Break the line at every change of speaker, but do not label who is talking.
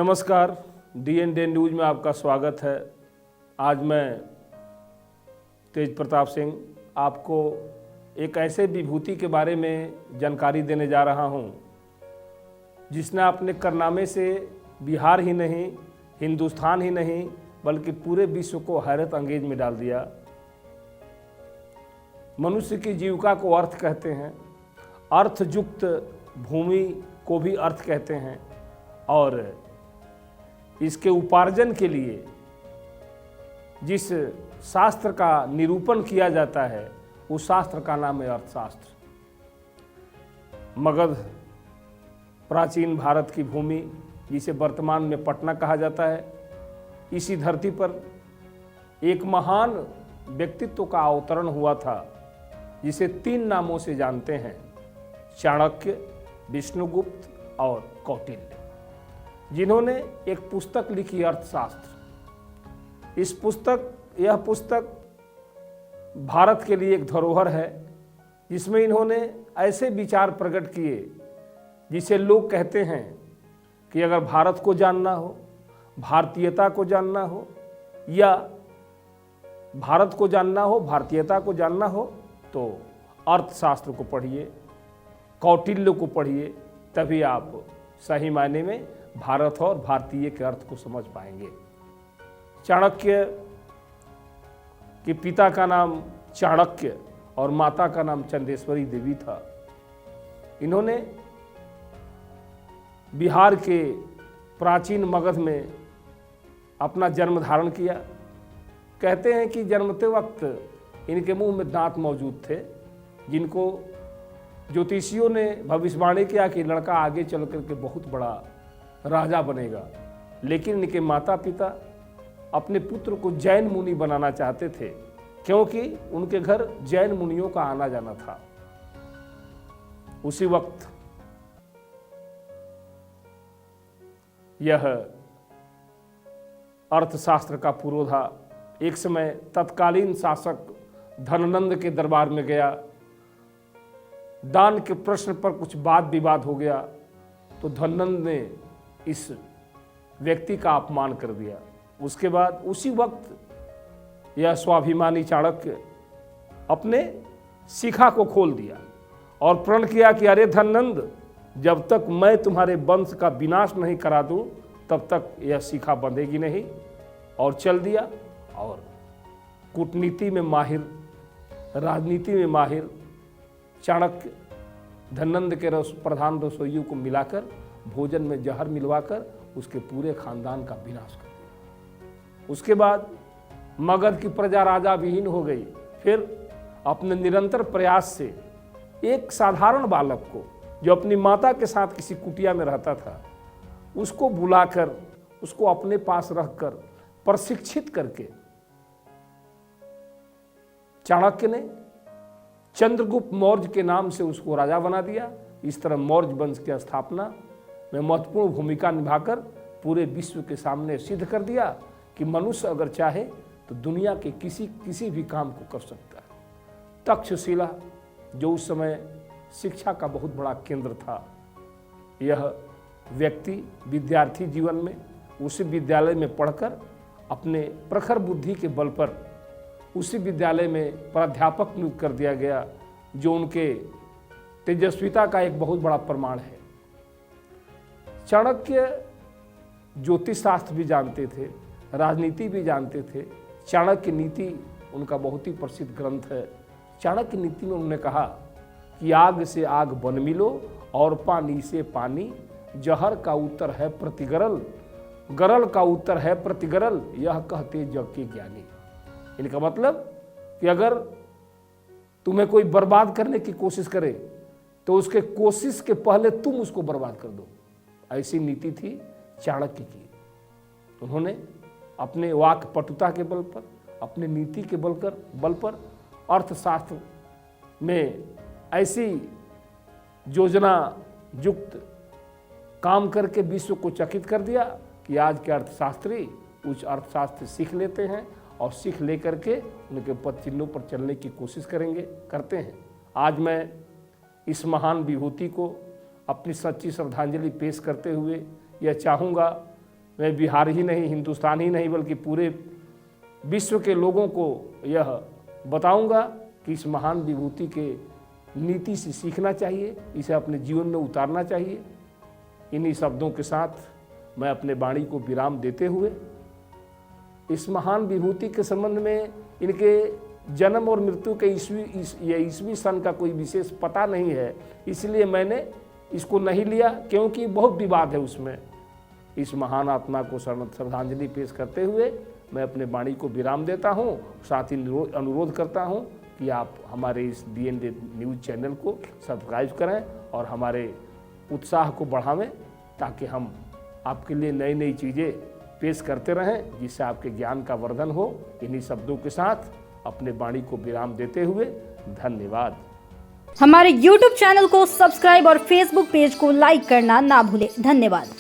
नमस्कार, DND news में आपका स्वागत है। आज मैं तेज प्रताप सिंह आपको एक ऐसे विभूति के बारे में जानकारी देने जा रहा हूं, जिसने अपने कारनामे से बिहार ही नहीं, हिंदुस्तान ही नहीं, बल्कि पूरे विश्व को हैरत अंगेज में डाल दिया। मनुष्य की जीविका को अर्थ कहते हैं, अर्थयुक्त भूमि को भी अर्थ कहते हैं, और इसके उपार्जन के लिए जिस शास्त्र का निरूपण किया जाता है उस शास्त्र का नाम है अर्थशास्त्र। मगध प्राचीन भारत की भूमि, जिसे वर्तमान में पटना कहा जाता है, इसी धरती पर एक महान व्यक्तित्व का अवतरण हुआ था, जिसे 3 नामों से जानते हैं: चाणक्य, विष्णुगुप्त और कौटिल्य, जिन्होंने एक पुस्तक लिखी अर्थशास्त्र। यह पुस्तक भारत के लिए एक धरोहर है, जिसमें इन्होंने ऐसे विचार प्रकट किए जिसे लोग कहते हैं कि अगर भारत को जानना हो, भारतीयता को जानना हो, या भारत को जानना हो, भारतीयता को जानना हो, तो अर्थशास्त्र को पढ़िए, कौटिल्य को पढ़िए, तभी आप सही मायने में भारत और भारतीय के अर्थ को समझ पाएंगे। चाणक्य के पिता का नाम चाणक्य और माता का नाम चंदेश्वरी देवी था। इन्होंने बिहार के प्राचीन मगध में अपना जन्म धारण किया। कहते हैं कि जन्मते वक्त इनके मुंह में दांत मौजूद थे, जिनको ज्योतिषियों ने भविष्यवाणी किया कि लड़का आगे चल करके बहुत बड़ा राजा बनेगा। लेकिन इनके माता पिता अपने पुत्र को जैन मुनि बनाना चाहते थे, क्योंकि उनके घर जैन मुनियों का आना जाना था। उसी वक्त यह अर्थशास्त्र का पुरोधा एक समय तत्कालीन शासक धननंद के दरबार में गया। दान के प्रश्न पर कुछ वाद विवाद हो गया, तो धननंद ने इस व्यक्ति का अपमान कर दिया। उसके बाद उसी वक्त यह स्वाभिमानी चाणक्य अपने शिखा को खोल दिया और प्रण किया कि अरे धननंद, जब तक मैं तुम्हारे वंश का विनाश नहीं करा दूं, तब तक यह शिखा बंधेगी नहीं। और चल दिया। और कूटनीति में माहिर, राजनीति में माहिर चाणक्य धननंद के प्रधान रसोइयों को मिलाकर भोजन में जहर मिलवाकर उसके पूरे खानदान का विनाश कर दिया। उसके बाद मगध की प्रजा राजा विहीन हो गई। फिर अपने निरंतर प्रयास से एक साधारण बालक को, जो अपनी माता के साथ किसी कुटिया में रहता था, उसको बुलाकर उसको अपने पास रखकर प्रशिक्षित करके चाणक्य ने चंद्रगुप्त मौर्य के नाम से उसको राजा बना दिया। इस तरह मौर्य वंश की स्थापना में महत्वपूर्ण भूमिका निभाकर पूरे विश्व के सामने सिद्ध कर दिया कि मनुष्य अगर चाहे तो दुनिया के किसी भी काम को कर सकता है। तक्षशिला, जो उस समय शिक्षा का बहुत बड़ा केंद्र था, यह व्यक्ति विद्यार्थी जीवन में उसी विद्यालय में पढ़कर अपने प्रखर बुद्धि के बल पर उसी विद्यालय में प्राध्यापक नियुक्त कर दिया गया, जो उनके तेजस्विता का एक बहुत बड़ा प्रमाण है। चाणक्य ज्योतिष शास्त्र भी जानते थे, राजनीति भी जानते थे। चाणक्य नीति उनका बहुत ही प्रसिद्ध ग्रंथ है। चाणक्य नीति में उन्होंने कहा कि आग से आग बन मिलो और पानी से पानी, जहर का उत्तर है प्रतिगरल, गरल का उत्तर है प्रतिगरल, यह कहते जग के ज्ञानी। इनका मतलब कि अगर तुम्हें कोई बर्बाद करने की कोशिश करे तो उसके कोशिश के पहले तुम उसको बर्बाद कर दो। ऐसी नीति थी चाणक्य की। उन्होंने अपने वाक पटुता के बल पर, अपने नीति के बल पर अर्थशास्त्र में ऐसी योजना युक्त काम करके विश्व को चकित कर दिया कि आज के अर्थशास्त्री उच्च अर्थशास्त्र सीख लेते हैं और सीख लेकर के उनके पद चिन्हों पर चलने की कोशिश करते हैं। आज मैं इस महान विभूति को अपनी सच्ची श्रद्धांजलि पेश करते हुए यह चाहूँगा मैं बिहार ही नहीं, हिंदुस्तान ही नहीं, बल्कि पूरे विश्व के लोगों को यह बताऊंगा कि इस महान विभूति के नीति से सीखना चाहिए, इसे अपने जीवन में उतारना चाहिए। इन्हीं शब्दों के साथ मैं अपने वाणी को विराम देते हुए इस महान विभूति के संबंध में इनके जन्म और मृत्यु के ईस्वी सन का कोई विशेष पता नहीं है, इसलिए मैंने इसको नहीं लिया, क्योंकि बहुत विवाद है उसमें। इस महान आत्मा को श्रद्धांजलि पेश करते हुए मैं अपने वाणी को विराम देता हूँ। साथ ही अनुरोध करता हूँ कि आप हमारे इस DND न्यूज़ चैनल को सब्सक्राइब करें और हमारे उत्साह को बढ़ावें, ताकि हम आपके लिए नई नई चीज़ें पेश करते रहें, जिससे आपके ज्ञान का वर्धन हो। इन्हीं शब्दों के साथ अपने वाणी को विराम देते हुए धन्यवाद।
हमारे YouTube चैनल को सब्सक्राइब और Facebook पेज को लाइक करना ना भूलें। धन्यवाद।